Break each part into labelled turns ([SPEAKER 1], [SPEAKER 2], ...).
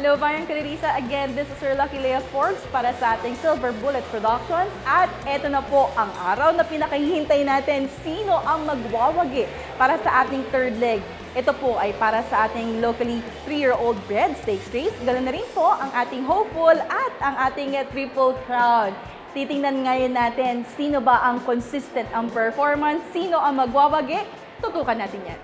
[SPEAKER 1] Hello, Bayang Kalirisa. Again, this is Sir Lucky Lea Forbes para sa ating Silver Bullet Productions. At eto na po ang araw na pinakahihintay natin. Sino ang magwawagi para sa ating third leg? Ito po ay para sa ating locally 3-year-old bred stakes race. Ganoon na rin po ang ating hopeful at ang ating triple crown. Titingnan ngayon natin sino ba ang consistent ang performance, sino ang magwawagi. Tutukan natin yan.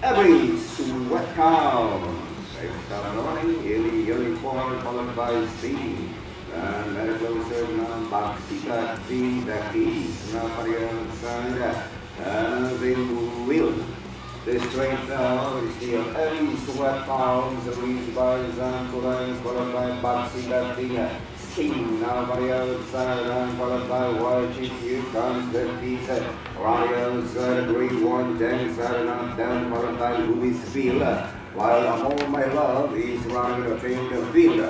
[SPEAKER 2] Every sweat counts. Starting in the uniform followed by Steve. And very closer na Baksika the keys na parehong side. And they will. The straight now is still every sweat counts. Reached by Zantulan followed by Baksika King now parehong side and followed by Wild Chief. Here comes the piece. Ryan side, green one, then side and down followed by Louisville. While All My Love is running the train the field.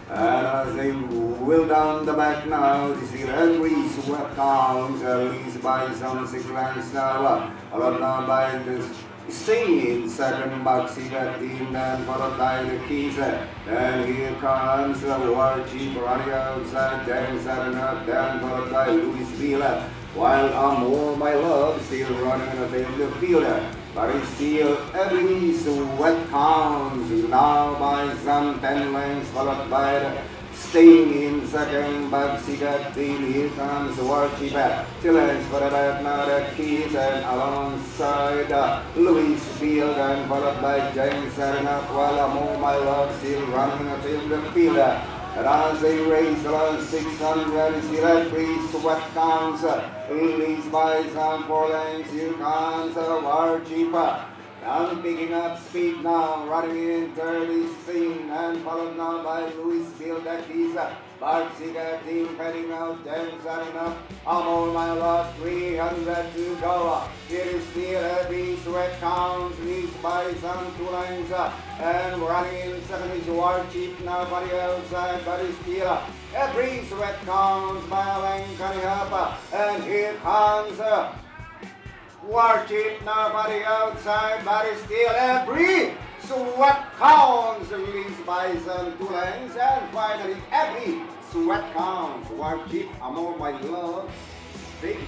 [SPEAKER 2] And as they wheel down the back now, this is every sweat counts, leads by some 6 lengths now. Followed now by the Sting in second box, he got in and followed by the keys. And here comes the War Chief running outside, then 7 up, then followed by Louisville. While All My Love still running in the field. But it's still every sweat counts now by some 10 lengths, followed by the Sting in second, Bagsika Team. Here comes War Chief. 2 lengths for the back now, the keys, and alongside Louisville, and followed by James Saranap, while All My Love still running in the field. And as they race around 600, it's the referee sweat counts, released by some 4 lengths. Here comes War Chief. I'm picking up speed now, running in 30 Sting, and followed now by Louisville, that is Bagsika Team heading out, 10 enough. All My Love, 300 to go. Here is still every sweat counts, leads by some 2 lines, and running in 7 is War Chief now, body outside, but it's still every sweat counts by a length coming up, and here comes War Chief now, body outside, but it's still every sweat counts, released by some 2 lengths, and finally every sweat counts. War Chief, All My Love, Sting.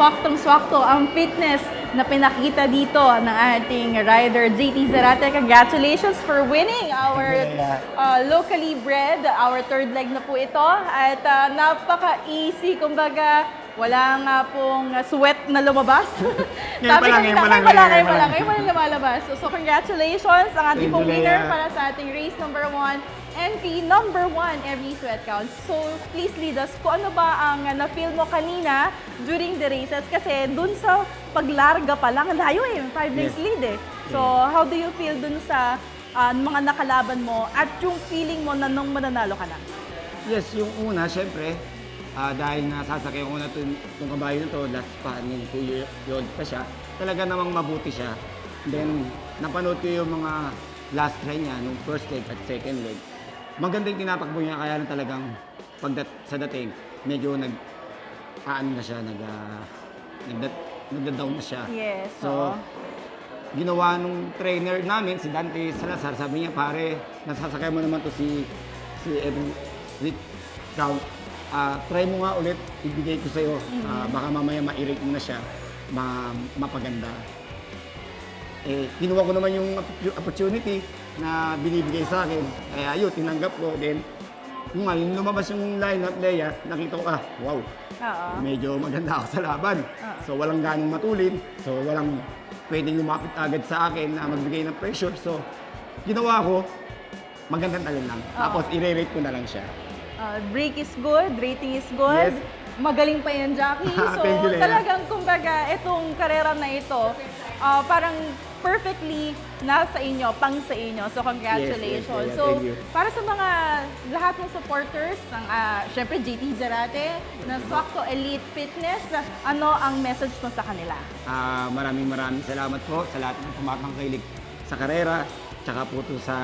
[SPEAKER 1] Swaktong-swakto ang fitness na pinakita dito ng ating rider JT Zarate. Congratulations for winning our locally bred, our third leg na po ito. At napaka-easy, kumbaga wala nga pong sweat na lumabas.
[SPEAKER 3] Ngayon pa lang
[SPEAKER 1] lumalabas. So congratulations ang ating pong winner para sa ating race number 1. NP number 1 every sweat counts. So please lead us kung ano ba ang na-feel mo kanina during the races, kasi dun sa paglarga pa lang, layo 5 lengths lead eh. So how do you feel dun sa mga nakalaban mo at yung feeling mo na nung mananalo ka na?
[SPEAKER 3] Yes, yung una, syempre, dahil nasasakay ko na itong kabayo na to, last pa, 2-year-old pa siya, talaga namang mabuti siya. Then, napanood ko yung mga last try niya, nung first leg at second leg. Maganda yung tinatakbo niya, kaya lang talagang sa dating, medyo na siya, nagda-down na siya.
[SPEAKER 1] Yes.
[SPEAKER 3] So, ginawa nung trainer namin, si Dante Salazar, sabi niya, pare, nasasakay mo naman to si Evan Rick Count. Try mo nga ulit, ibigay ko sa'yo. Baka mamaya ma-irate mo na siya, mapaganda. Kinuha ko naman yung opportunity na binibigay sa akin. Kaya ayun, tinanggap ko. Then, Yung lumabas yung lineup, Leia, nakita ko, wow,
[SPEAKER 1] Oo.
[SPEAKER 3] medyo maganda ako sa laban. So walang ganong matulin, so walang pwedeng lumapit agad sa akin na magbigay ng pressure. So ginawa ko, magandang talent lang. Tapos i-rate ko na lang siya.
[SPEAKER 1] Break is good, rating is good.
[SPEAKER 3] Yes.
[SPEAKER 1] Magaling pa yan, Jackie. So,
[SPEAKER 3] Thank you, Lea.
[SPEAKER 1] talagang, kumbaga, itong karera na ito, parang perfectly nasa inyo, pang sa inyo. So, congratulations.
[SPEAKER 3] Yes,
[SPEAKER 1] So,
[SPEAKER 3] thank you.
[SPEAKER 1] para sa mga lahat ng supporters ng, syempre, JT Zarate, na Swakto Elite Fitness, ano ang message mo sa kanila?
[SPEAKER 3] Maraming salamat po sa lahat ng tumatangkilik sa karera, tsaka po to sa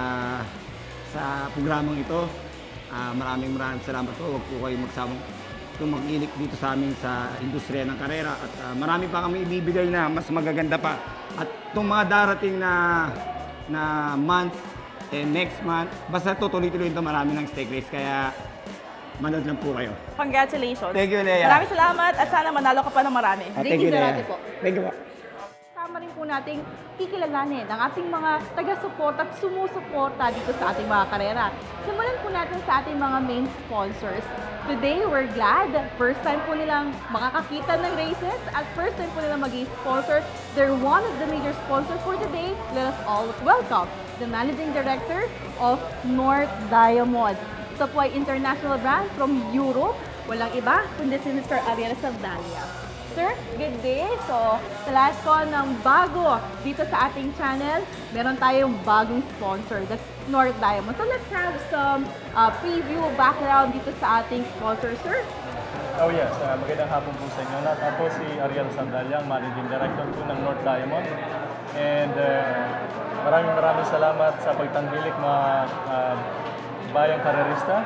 [SPEAKER 3] programang ito. Maraming salamat po. Huwag po kayong magsamang tumakilik dito sa amin sa industriya ng karera at marami pa kami ibibigay na mas magaganda pa. At itong mga darating na month and next month, basta tutuloy-tuloy ito, marami ng stake race. Kaya manood lang po kayo.
[SPEAKER 1] Congratulations.
[SPEAKER 3] Thank you, Lea.
[SPEAKER 1] Maraming salamat at sana manalo ka pa ng marami.
[SPEAKER 3] Thank
[SPEAKER 1] JT
[SPEAKER 3] you,
[SPEAKER 1] Zarate
[SPEAKER 3] Lea.
[SPEAKER 1] po.
[SPEAKER 3] Thank you po.
[SPEAKER 1] Kasama rin po nating kikilalanin ang ating mga taga-suporta at sumusuporta dito sa ating mga karera. Simulan po natin sa ating mga main sponsors. Today, we're glad. First time po nilang makakakita ng races at first time po nilang mag-sponsor. They're one of the major sponsors for today. Let us all welcome the Managing Director of North Diamond. Ito po ay international brand from Europe. Walang iba kundi si Mr. Ariel Sandalia. Sir, good day. So, sa lahat ko ng bago dito sa ating channel, meron tayong bagong sponsor. That's North Diamond. So, let's have some preview, background dito sa ating sponsor, sir.
[SPEAKER 4] Oh yes, magandang hapon po sa inyo. Ako si Ariel Sandalia, Managing Director po ng North Diamond. And maraming salamat sa pagtanggilik mga bayang karerista.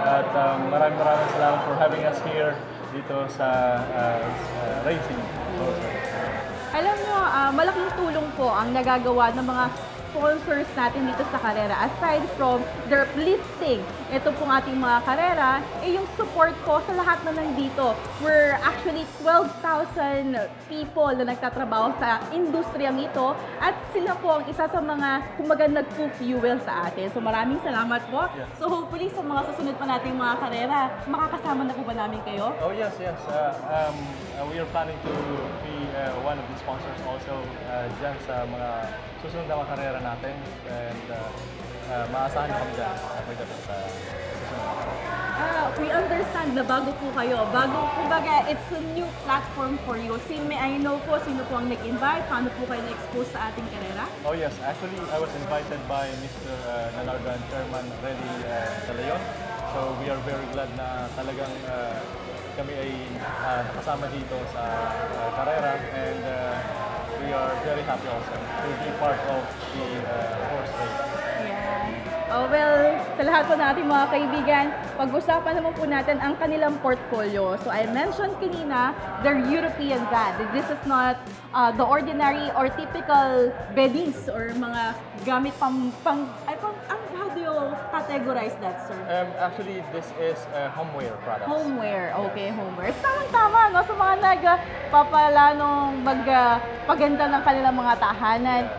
[SPEAKER 4] At maraming salamat for having us here dito sa racing.
[SPEAKER 1] Alam nyo, malaking tulong po ang nagagawa ng mga sponsors natin dito sa karera. Aside from their uplifting, ito pong ating mga karera, yung support po sa lahat na nandito. We're actually 12,000 people na nagtatrabaho sa industriyang ito at sila po ang isa sa mga kumbaga nagpo-fuel sa atin. So maraming salamat po.
[SPEAKER 4] Yeah.
[SPEAKER 1] So hopefully sa mga susunod pa nating mga karera, makakasama na po ba namin kayo?
[SPEAKER 4] Oh yes. We are planning to be one of the sponsors also dyan sa mga susunod na mga karera natin. And maasahan niyo kami dyan pagdating sa susunod na karera.
[SPEAKER 1] We understand na bago po kayo. Kumbaga, it's a new platform for you. May I know po sino po ang nag-invite? Paano po kayo na-expose sa ating karera?
[SPEAKER 4] Oh yes, actually I was invited by Mr. Nalargan Chairman Reddy De Leon. So we are very glad na talagang kami ay nakasama dito sa karera and we are very happy also to be part of the horse race.
[SPEAKER 1] Oh, well, sa lahat po natin mga kaibigan, pag-usapan naman po natin ang kanilang portfolio. So I mentioned kanina, their European brand. This is not the ordinary or typical beddings or mga gamit how do you categorize that, sir?
[SPEAKER 4] Actually, this is homeware products.
[SPEAKER 1] Homeware, okay, homeware. Tamang-tama, no? Sa mga nagpapalanong magpaganda ng kanilang mga tahanan.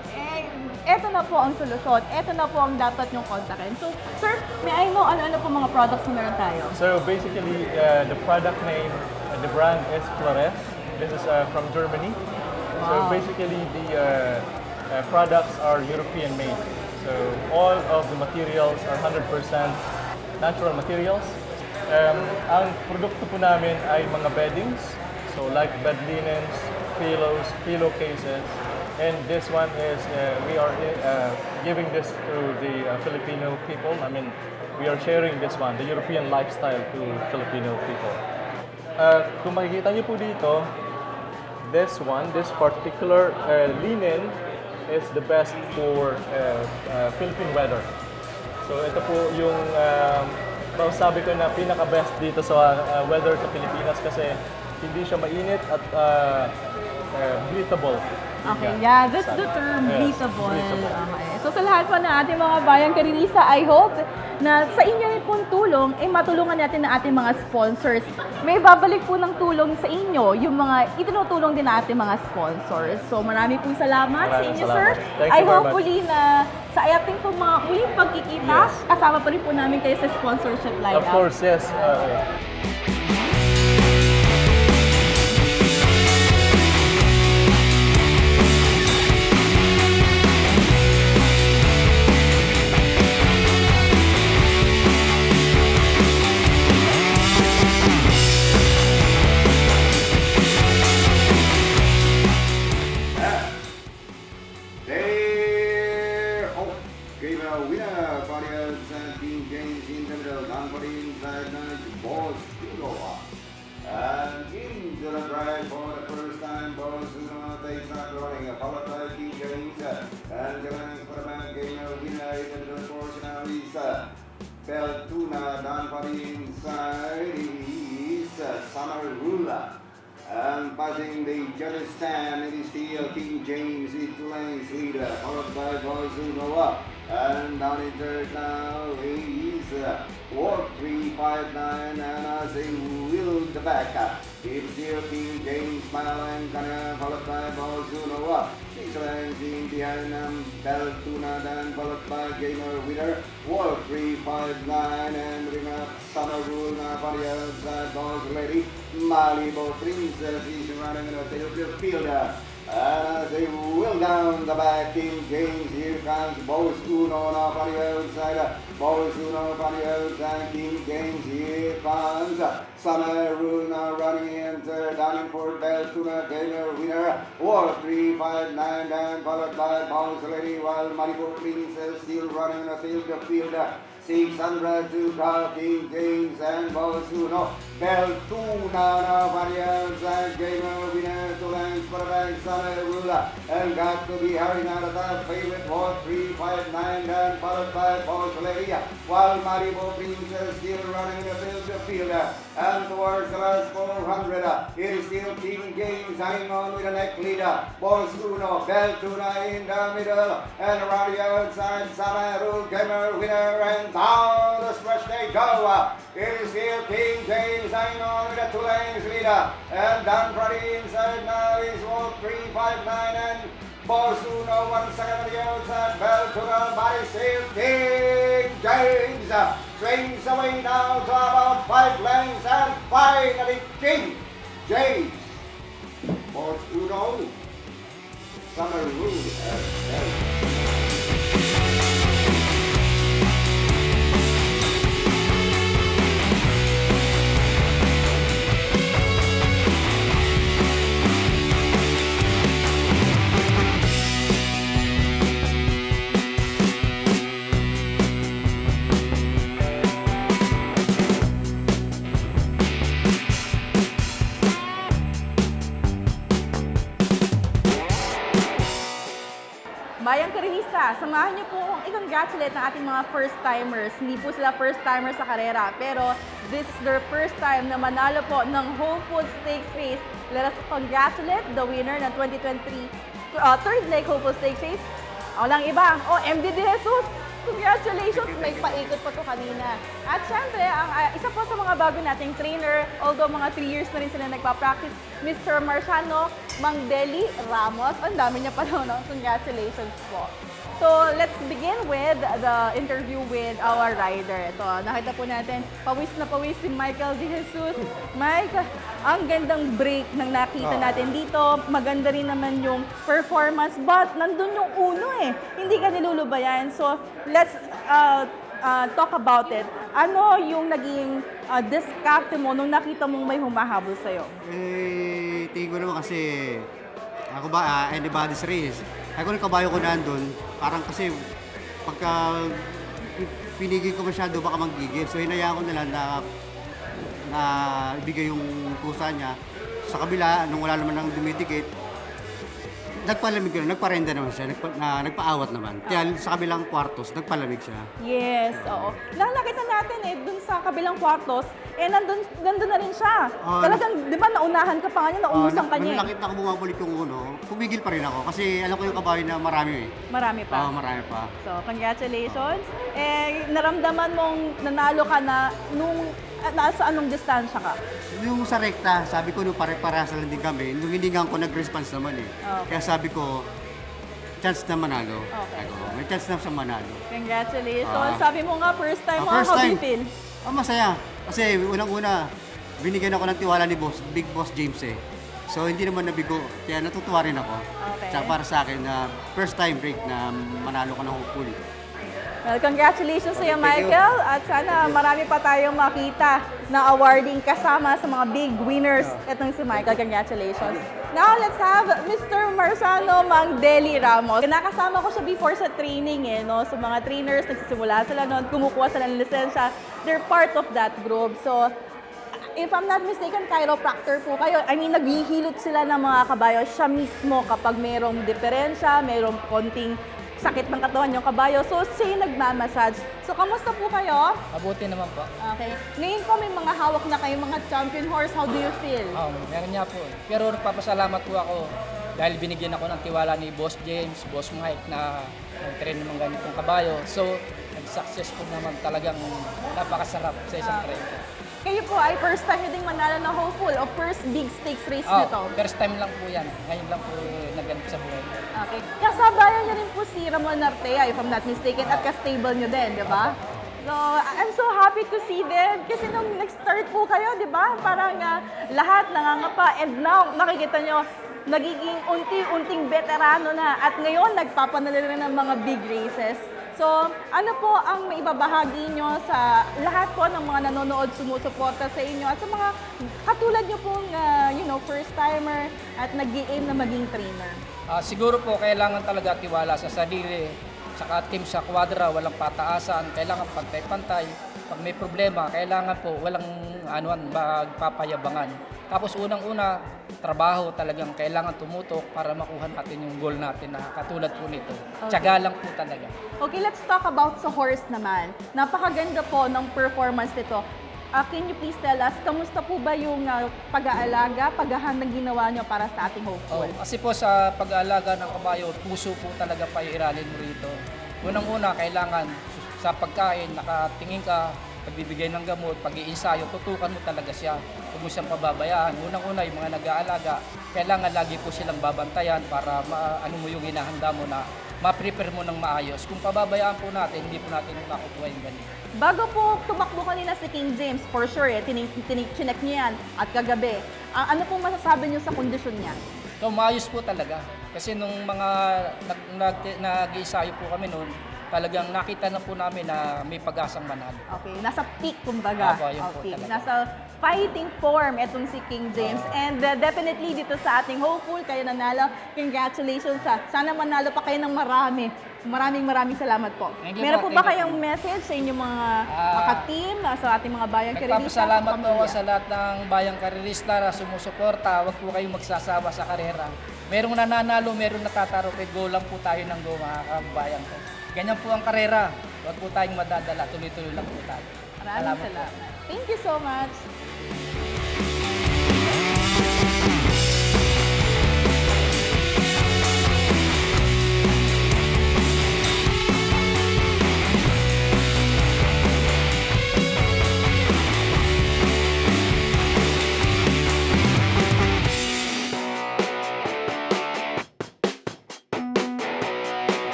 [SPEAKER 1] Ito na po ang solusyon. Ito na po ang dapat nyong kontakin. So, sir, may I know ano-ano po mga products na meron tayo?
[SPEAKER 4] So basically, the product name, the brand is Flores. This is from Germany. So
[SPEAKER 1] Wow.
[SPEAKER 4] basically, the products are European made. So all of the materials are 100% natural materials. Ang produkto po namin ay mga beddings. So like bed linens, pillows, pillowcases. And this one is, we are giving this to the Filipino people. I mean, we are sharing this one, the European lifestyle to Filipino people. Kung makikita niyo po dito, this particular linen is the best for Philippine weather. So ito po yung masasabi ko na pinaka-best dito sa weather sa Pilipinas kasi hindi siya mainit at breathable.
[SPEAKER 1] Okay, yeah, that's the term,
[SPEAKER 4] Yes,
[SPEAKER 1] breathable.
[SPEAKER 4] breathable.
[SPEAKER 1] Okay. So sa lahat po ng ating mga bayang Karirisa, I hope na sa inyo rin pong tulong, matulungan natin ang ating mga sponsors. May babalik po ng tulong sa inyo, yung mga itinutulong din natin mga sponsors. So marami pong salamat sa
[SPEAKER 4] Maraming
[SPEAKER 1] inyo,
[SPEAKER 4] salamat.
[SPEAKER 1] sir.
[SPEAKER 4] Thank you
[SPEAKER 1] I
[SPEAKER 4] very
[SPEAKER 1] hope
[SPEAKER 4] much.
[SPEAKER 1] uli na sa ating po mga uling pagkikita, kasama pa rin po namin kayo sa sponsorship lineup.
[SPEAKER 4] Of course, yes.
[SPEAKER 2] There, oh, game winner, Guardians and King James in the middle, down for the inside, nice balls, and into the drive for the first time, balls, takes out running, followed by King James, and the lines for the man, game winner, in the middle portion of Lisa. Beltuna down for the inside is Summer Rula. And passing the judges stand, it is still King James in two lanes leader, followed by Bozunoa. And down in third now is Ward 359, and as they will the back, it's still King James, Smile and Gunner, followed by Bozunoa. 6 lanes in behind them, Beltuna, then followed by Gamer Winner, Ward 359, and bring up Summer Rule now for the outside, Boss Lady. Malibu Princess is running in the tail fielder. As they will down the back, King James, here comes Boss Uno now for the outside. Boss Uno for the outside, King James, here comes Summer Rule now running in third, down in fourth, Beltuna, Gamer Winner, War 359, then followed by Boss Lady, while Malibu Princess still running in the fielder. 600 to go, King James and Bosuno. Beltuna now for the outside, Gamer Winner, 2 lengths for the back, Summer Rula. And got to be hurrying out of the favorite, War 359, then followed by Boss Lady. While Maribo Princess still running the field. And towards the last 400, it is still King James hanging on with the neck leader. Bosuno, Beltuna in the middle. And around the outside, Summer Rula, Gamer Winner, and down the stretch they go. It is still King James hanging on with the 2 lanes leader. And down for the inside now is Wall 359 and Bosuno 1 second on the outside. Beltuna by still King James. Swings away now to about 5 lanes and finally King James. Bosuno. Summer Rule.
[SPEAKER 1] Bayang Karirista, samahan niyo po kung i-congratulate ng ating mga first-timers. Hindi po sila first-timers sa karera, pero this is their first time na manalo po ng Whole Foods Stakes Race. Let us congratulate the winner ng 2023 third leg Whole Foods Stakes Race. Walang iba, MD De Jesus. Congratulations! May paikot pa to kanina. At syempre, ang isa po sa mga bago nating trainer, although mga 3 years na rin sila nagpa-practice, Mr. Marciano Mangdeli Ramos. Ang dami niya pa daw, no? Congratulations po. So, let's begin with the interview with our rider. Ito, nakita po natin, pawis na pawis si Michael De Jesus. Mike, ang gandang break ng nakita natin dito. Maganda rin naman yung performance, but nandun yung uno eh. Hindi ka nilulubayan. So, let's talk about it. Ano yung naging diskarte mo nung nakita mong may humahabol sa'yo?
[SPEAKER 5] Tingin ko naman kasi, ako ba, anybody's race. Ako yung kabayo ko nandun, parang kasi pagka pinigil ko masyado baka manggigil. So hinayaan ko na lang na ibigay yung kusa niya. Sa kabila, nung wala naman nang dumidikit, nagpalamig ko, nagparenda naman siya, nagpaawat naman. Kaya sa kabilang kwartos, nagpalamig siya.
[SPEAKER 1] Yes, oo. Nakita natin dun sa kabilang kwartos, nandun na rin siya. Talagang, di ba, naunahan ka pa nga niya, nauusan ka niya.
[SPEAKER 5] Nung nakita ko bumabalik yung uno, pumigil pa rin ako. Kasi alam ko yung kabayo na marami
[SPEAKER 1] Marami pa.
[SPEAKER 5] marami pa.
[SPEAKER 1] So, congratulations. Naramdaman mong nanalo ka na nung nasa anong distansya ka?
[SPEAKER 5] Yung sa rekta, sabi ko nung pare-parehas lang din kami, nung hindi nga ako nag-response naman
[SPEAKER 1] Okay.
[SPEAKER 5] Kaya sabi ko, chance na manalo.
[SPEAKER 1] Okay.
[SPEAKER 5] Sabi ko, may chance na siya manalo.
[SPEAKER 1] Congratulations. Sabi mo nga, first time mo,
[SPEAKER 5] First
[SPEAKER 1] how do
[SPEAKER 5] time.
[SPEAKER 1] you feel?
[SPEAKER 5] Masaya. Kasi unang-una, binigyan ako ng tiwala ni Big Boss James So hindi naman nabigo, kaya natutuwa rin ako.
[SPEAKER 1] Okay.
[SPEAKER 5] Tsaka para sa akin na first time break na manalo ka ng hopefully.
[SPEAKER 1] Well, congratulations sa iyo,
[SPEAKER 2] Thank you.
[SPEAKER 1] Michael. At sana marami pa tayong makita na awarding kasama sa mga big winners. Itong si Michael. Congratulations. Now, let's have Mr. Marzano Mangdeli Ramos. Nakasama ko siya before sa training no? So, mga trainers, nagsisimula sila noon, kumukuha sila ng lisensya. They're part of that group. So, if I'm not mistaken, chiropractor po kayo. I mean, naghihilot sila ng mga kabayo. Siya mismo kapag mayroong diferensya, mayroong konting sakit ng katawan yung kabayo. So, siya yung nagmamassage. So, kamusta po kayo?
[SPEAKER 6] Mabuti naman po.
[SPEAKER 1] Okay. Ngayon po may mga hawak na kayo, mga champion horse. How do you feel?
[SPEAKER 6] Meron niya po. Pero nagpapasalamat po ako dahil binigyan ako ng tiwala ni Boss James, Boss Mike na mag-train ng mga ganitong kabayo. So, nag-successful naman talagang napakasarap sa isang train.
[SPEAKER 1] Kayo po ay first time nyo ding manalo na hopeful o first big stakes race nito?
[SPEAKER 6] First time lang po yan. Ngayon lang po nagganap sa buhay.
[SPEAKER 1] Okay. Kasabayan nyo rin po si Ramon Artea, if I'm not mistaken, at ka-stable nyo din, di ba? So, I'm so happy to see them. Kasi nung nag-start po kayo, di ba? Parang lahat nangangapa. And now, nakikita nyo, nagiging unti-unting veterano na. At ngayon, nagpapanalo rin ng mga big races. So, ano po ang maibabahagi nyo sa lahat po ng mga nanonood, sumusuporta sa inyo at sa mga katulad nyo pong, first-timer at nag-i-aim na maging trainer?
[SPEAKER 6] Siguro po kailangan talaga tiwala sa sarili. Saka team sa kwadra, walang pataasan. Kailangan pantay-pantay. Pag may problema, kailangan po walang magpapayabangan. Tapos unang-una, trabaho talagang kailangan tumutok para makuha natin yung goal natin na katulad po nito. Tiyaga lang po talaga.
[SPEAKER 1] Okay, let's talk about sa horse naman. Napakaganda po ng performance nito. Can you please tell us, kamusta po ba yung pag-aalaga, paghahandang ginawa nyo para sa ating hopeful?
[SPEAKER 6] Kasi po sa pag-aalaga ng kabayo, puso po talaga pairalin mo rito. Unang-una, kailangan sa pagkain, nakatingin ka, pagbibigay ng gamot, pag-iinsayo, tutukan mo talaga siya. Huwag mo siyang pababayaan. Unang-una, yung mga nag-aalaga, kailangan lagi po silang babantayan para ano mo yung hinahanda mo na ma-prepare mo ng maayos. Kung pababayaan po natin, hindi po natin makukuha yung ganito.
[SPEAKER 1] Bago po tumakbo kanina si King James, for sure, chinek niya yan at kagabi. Ano pong masasabi niyo sa kondisyon niya?
[SPEAKER 6] So, maayos po talaga. Kasi nung mga nag-iisayo po kami noon, talagang nakita na po namin na may pag-asang manalo.
[SPEAKER 1] Okay, nasa peak kumbaga.
[SPEAKER 6] Opo, yun po
[SPEAKER 1] Okay,
[SPEAKER 6] talaga.
[SPEAKER 1] nasa fighting form itong si King James. And definitely dito sa ating hopeful, kayo nanalo. Congratulations sana manalo pa kayo ng marami. Maraming salamat po.
[SPEAKER 6] Thank you
[SPEAKER 1] Meron
[SPEAKER 6] po,
[SPEAKER 1] po ba
[SPEAKER 6] thank you
[SPEAKER 1] kayong message sa inyong mga ka-team, sa ating mga bayang karirista?
[SPEAKER 6] Nagpapasalamat po ako sa lahat ng bayang karirista na sumusuporta. Huwag po kayong magsasawa sa karera. Merong nananalo, merong natataro. Kaya go lang po tayo ng go, mga kabayang ko. Ganyan po ang karera. Huwag po tayong madadala. Tuloy-tuloy lang po tayo.
[SPEAKER 1] Maraming
[SPEAKER 6] po.
[SPEAKER 1] salamat. Thank you so much.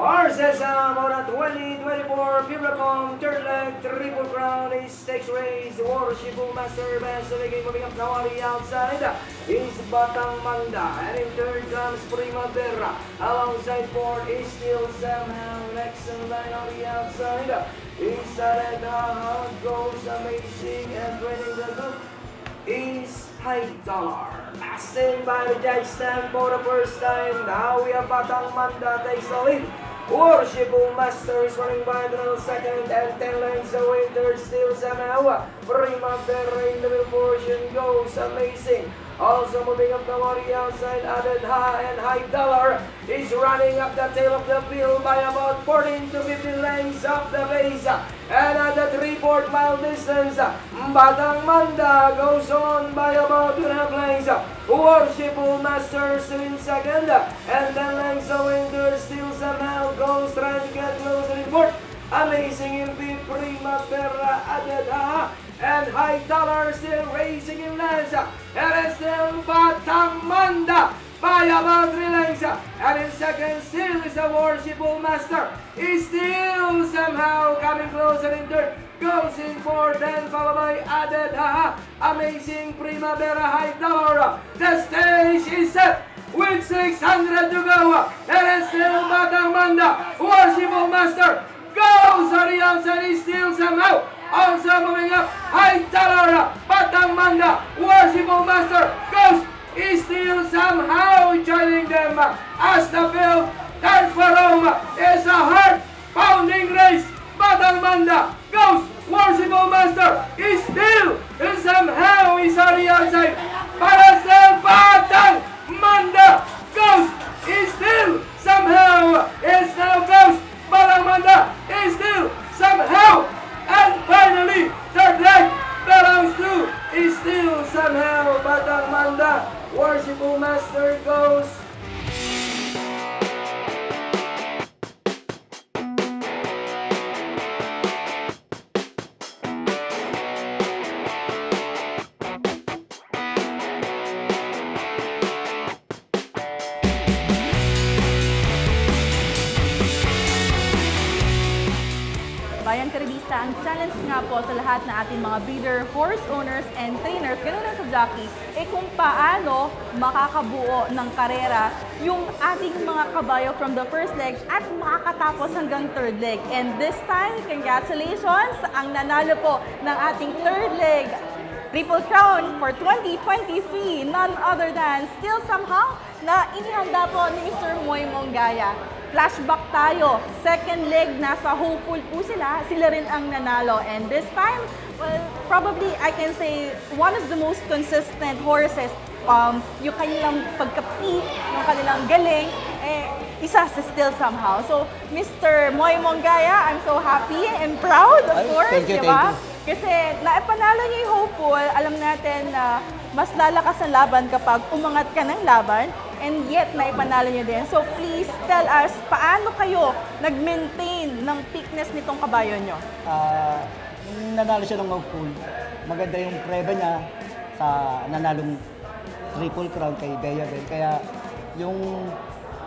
[SPEAKER 7] Horses about 2024 Pibrecom third leg triple crown is stakes race worshipful master best of the game moving up now on the outside is Batang Manda and in third comes Primavera alongside fourth is still somehow next in line on the outside inside how it goes amazing and winning the group is High Dollar. Passing by the judge stand for the first time. Now we have Batang Manda takes the lead. Worshipful Master is running by the second and 10 lengths away. Third still somehow. Primavera in the middle portion goes amazing. Also moving up the warrior outside, Added Ha and High Dollar is running up the tail of the field by about 14 to 15 lengths of the base. And at the 3/4 mile distance, Batang Manda goes on by about 2.5 lengths. Worshipful Master still in second, and 10 lengths away there still somehow goes trying to get closer in fourth. Amazing in fifth, Primavera Added Ha, and High Dollar still racing in last, and it's still Batang Manda by about 3 lengths, and in second still is the Worshipful Master. He's still somehow coming closer in third. Goes in fourth and followed by Added Ha. Amazing Primavera High Dollar. The stage is set with 600 to go. And it's still Batang Manda. Worshipful Master goes on the outside. He's still somehow also moving up. High Dollar. Batang Manda. Worshipful Master goes. Is still somehow joining them as the field turns for Rome. It's a heart-pounding race. Batang Manda goes. Worshipful Master is still somehow is on the outside. Para still Batang Manda goes. Is still somehow is now goes. Batang Manda is still somehow. And finally, third leg belongs to is still somehow Batang Manda. Worshipful Master goes.
[SPEAKER 1] Bayang Karibista, ang challenge nga po sa lahat na ating mga breeder, horse owners, and trainers, ganoon na sa jockey, kung paano makakabuo ng karera yung ating mga kabayo from the first leg at makakatapos hanggang third leg. And this time, congratulations! Ang nanalo po ng ating third leg Triple Crown for 2023, none other than still somehow na inihanda po ni Mr. Moy Mongaya. Flashback tayo. Second leg, nasa hopeful po sila. Sila rin ang nanalo. And this time, well, probably I can say one of the most consistent horses. Yung kanilang pagka-peak, yung kanilang galing, isa sa still somehow. So, Mr. Moy Mongaya, I'm so happy and proud, of course,
[SPEAKER 3] thank you,
[SPEAKER 1] diba?
[SPEAKER 3] thank you.
[SPEAKER 1] Kasi naipanalo niya yung hopeful, alam natin na mas lalakas ang laban kapag umangat ka ng laban, and yet naipanalo niya din. So please tell us, paano kayo nag-maintain ng peakness nitong kabayo nyo?
[SPEAKER 8] Nung nanalo siya ng hopeful, maganda yung preba niya sa nanalong Triple Crown kay Bea Bell. Kaya yung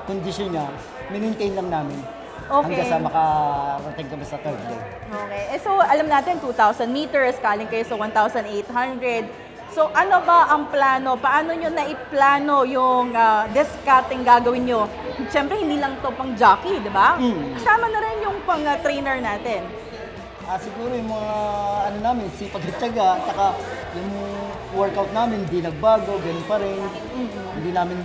[SPEAKER 8] condition niya, minintain lang namin.
[SPEAKER 1] Okay.
[SPEAKER 8] Hanggang sa makarating kami sa third leg.
[SPEAKER 1] Okay. So, alam natin, 2,000 meters, kaling kayo sa 1,800. So, ano ba ang plano? Paano nyo naiplano yung discarding gagawin nyo? Siyempre, hindi lang to pang jockey, di ba? Kasama na rin yung pang trainer natin.
[SPEAKER 8] Siguro yung mga ano namin, sipag at tiyaga, saka yung workout namin hindi nagbago, ganun pa rin. Hindi namin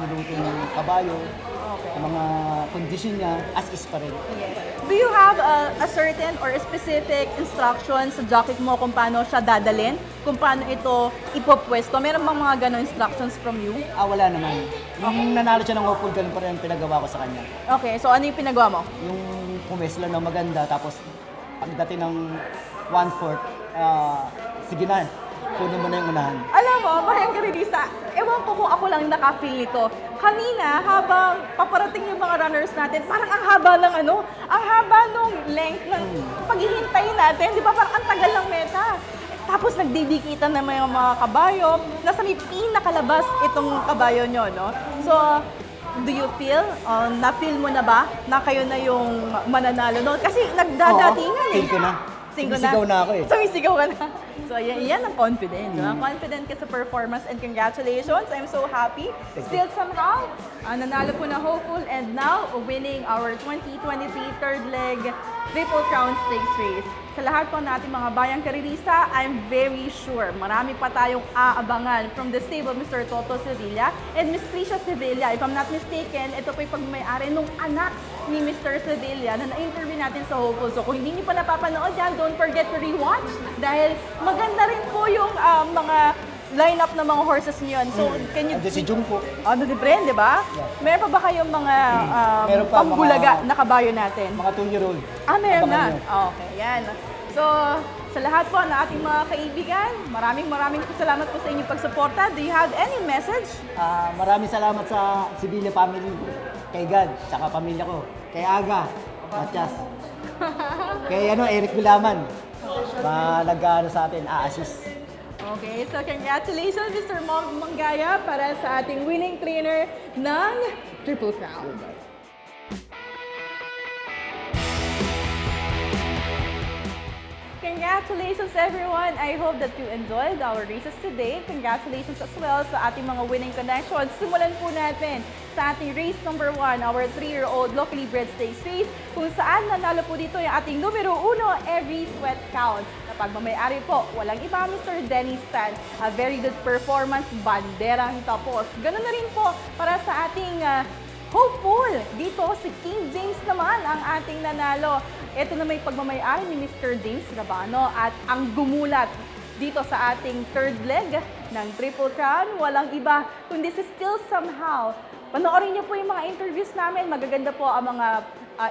[SPEAKER 8] niluto yung kabayo. Yung mga kondisyon niya, as is pa rin.
[SPEAKER 1] Do you have a certain or a specific instructions sa jockey mo kung paano siya dadalhin? Kung paano ito ipopwesto? Meron bang mga gano'ng instructions from you?
[SPEAKER 8] Wala naman. Nung nanalo siya ng hopeful, ganun pa rin ang pinagawa ko sa kanya.
[SPEAKER 1] Okay, so ano yung pinagawa mo?
[SPEAKER 8] Yung pumesla na maganda, tapos pagdating ng 1/4, sige na, kunin mo na yung unahan.
[SPEAKER 1] Alam mo, Bayang Karibista, ewan ko kung ako lang nakafeel nito. Kanina, habang paparating yung mga runners natin, parang ang haba ng ang haba nung length ng paghihintay natin. Di ba parang ang tagal ng meta. Tapos nagdidikitan na mga kabayo. Nasa may pinakalabas itong kabayo nyo, no? So, do you feel, na-feel mo na ba na kayo na yung mananalo noon? Kasi nagdadatingan
[SPEAKER 8] Feel ko na. Sumisigaw na ako eh.
[SPEAKER 1] Sumisigaw ka na. So, yan ang confidence. Confident ka sa performance and congratulations. I'm so happy. Still somehow, nanalo po na hopeful and now winning our 2023 third leg Triple Crown Stakes race. Sa lahat po natin mga Bayang Karibista, I'm very sure marami pa tayong aabangan from the stable of Mr. Toto Sevilla and Miss Tricia Sevilla. If I'm not mistaken, ito po yung pagmay-ari nung anak ni Mr. Sevilla na na-interview natin sa Hopeful. So kung hindi niyo pa napapanood yan, don't forget to rewatch dahil maganda rin po yung mga lineup ng mga horses niyo yun. So, can you...
[SPEAKER 8] Andun si Jungkook.
[SPEAKER 1] Ano ni Bren, di ba? Meron pa ba kayong mga
[SPEAKER 8] Meron pa,
[SPEAKER 1] pambulaga
[SPEAKER 8] mga-
[SPEAKER 1] na kabayo natin?
[SPEAKER 8] Mga 2-year-old.
[SPEAKER 1] Meron na.
[SPEAKER 8] Abangan nyo.
[SPEAKER 1] Okay, yan. So, sa lahat po ng ating mga kaibigan, maraming salamat po sa inyong pagsuporta. Do you have any message?
[SPEAKER 8] Maraming salamat sa Sibilia family, kay God, tsaka pamilya ko, kay Aga, Matias, kay Eric Bilaman, nag-ano sa atin, assist.
[SPEAKER 1] Okay, so congratulations Mr. Mangaya para sa ating winning trainer ng Triple Crown. Congratulations everyone! I hope that you enjoyed our races today. Congratulations as well sa ating mga winning connections. Simulan po natin sa ating race number 1, our 3-year-old locally bred stakes race, kung saan nanalo po dito yung ating numero 1, Every Sweat Counts. Pagmamayari po, walang iba, Mr. Denny Stan. A very good performance, banderang tapos. Ganun na rin po para sa ating hopeful. Dito si King James naman ang ating nanalo. Ito na may pagmamayari ni Mr. James Rabano at ang gumulat dito sa ating third leg ng Triple Crown. Walang iba kundi si Still Somehow. Panoorin niyo po yung mga interviews namin. Magaganda po ang mga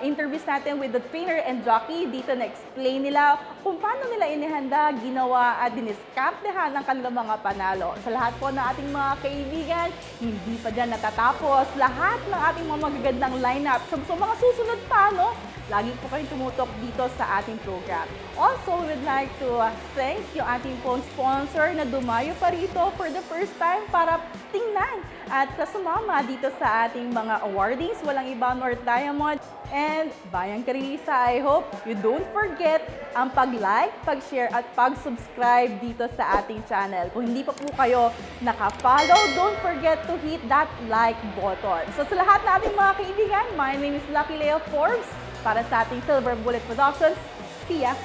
[SPEAKER 1] interviews natin with the trainer and jockey. Dito na-explain nila kung paano nila inihanda, ginawa at diniskartehan ang kanilang mga panalo. Sa lahat po ng ating mga kaibigan, hindi pa dyan natatapos. Lahat ng ating mga magagandang lineup. So mga susunod pa, no? Lagi po kayong tumutok dito sa ating program. Also, we would like to thank yung ating phone sponsor na dumayo pa rito for the first time para tingnan at sumama dito sa ating mga awardings. Walang iba, North Diamond and Bayang Karisa. I hope you don't forget ang pag-like, pag-share at pag-subscribe dito sa ating channel. Kung hindi pa po kayo naka-follow, don't forget to hit that like button. So sa lahat ng ating mga kaibigan, my name is Lucky Lea Forbes para sa ating Silver Bullet Productions. See ya!